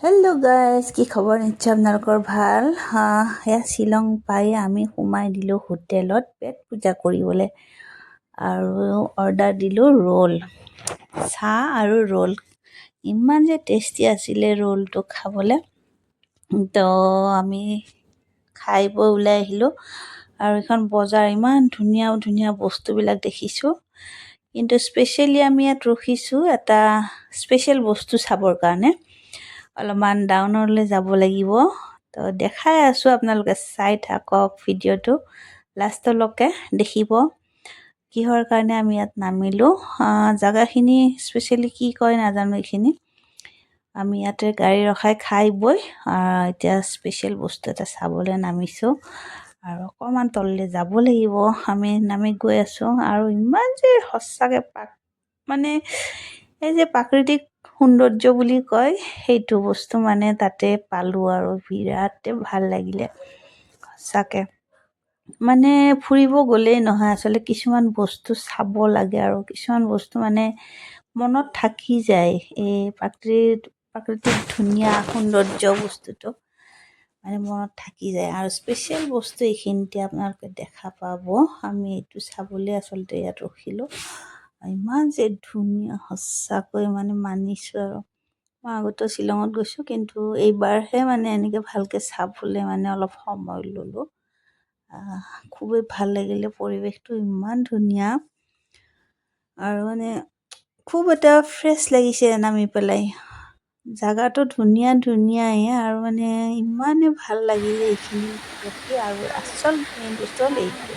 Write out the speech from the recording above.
Hello' guys, কি খবৰ? নিশ্চয় আপোনালোকৰ ভাল। এয়া শ্বিলং পাই আমি সোমাই দিলোঁ হোটেলত পেট পূজা কৰিবলৈ আৰু অৰ্ডাৰ দিলোঁ ৰোল, চাহ আৰু ৰোল। ইমান যে টেষ্টি আছিলে ৰোলটো খাবলৈ। তো আমি খাই বৈ ওলাই আহিলোঁ আৰু এখন বজাৰ, ইমান ধুনীয়া ধুনীয়া বস্তুবিলাক দেখিছোঁ। কিন্তু স্পেচিয়েলি আমি ইয়াত ৰখিছোঁ এটা স্পেচিয়েল বস্তু চাবৰ কাৰণে। অলপমান ডাউনলৈ যাব লাগিব। তো দেখাই আছোঁ, আপোনালোকে চাই থাকক ভিডিঅ'টো লাষ্টলৈকে দেখিব কিহৰ কাৰণে আমি ইয়াত নামিলোঁ। জেগাখিনি স্পেচিয়েলি কি কয় নাজানো এইখিনি। আমি ইয়াতে গাড়ী ৰখাই খাই বৈ এতিয়া স্পেচিয়েল বস্তু এটা চাবলৈ নামিছোঁ আৰু অকণমান তললৈ যাব লাগিব। আমি নামি গৈ আছোঁ আৰু ইমান যে সঁচাকৈ মানে এই যে প্ৰাকৃতিক সৌন্দৰ্য বুলি কয় সেইটো বস্তু মানে তাতে পালোঁ আৰু বিৰাটেই ভাল লাগিলে সঁচাকৈ। মানে ফুৰিব গ'লেই নহয়, আচলতে কিছুমান বস্তু চাব লাগে আৰু কিছুমান বস্তু মানে মনত থাকি যায়। এই প্ৰাকৃতিক ধুনীয়া সৌন্দৰ্য বস্তুটো মানে মনত থাকি যায় আৰু স্পেচিয়েল বস্তু এইখিনিতে আপোনালোকে দেখা পাব। আমি এইটো চাবলৈ আচলতে ইয়াত ৰখিলোঁ। ইমান যে ধুনীয়া সঁচাকৈ মানে মানিছোঁ আৰু। মই আগতেও শ্বিলঙত গৈছোঁ, কিন্তু এইবাৰহে মানে এনেকৈ ভালকৈ চাবলৈ মানে অলপ সময় ল'লোঁ। খুবেই ভাল লাগিলে, পৰিৱেশটো ইমান ধুনীয়া আৰু মানে খুব এটা ফ্ৰেছ লাগিছে নামি পেলাই। জেগাটো ধুনীয়াই আৰু মানে ইমানেই ভাল লাগিলে এইখিনি ৰখি। আৰু আচল মেইন বস্তু হ'ল এইটো।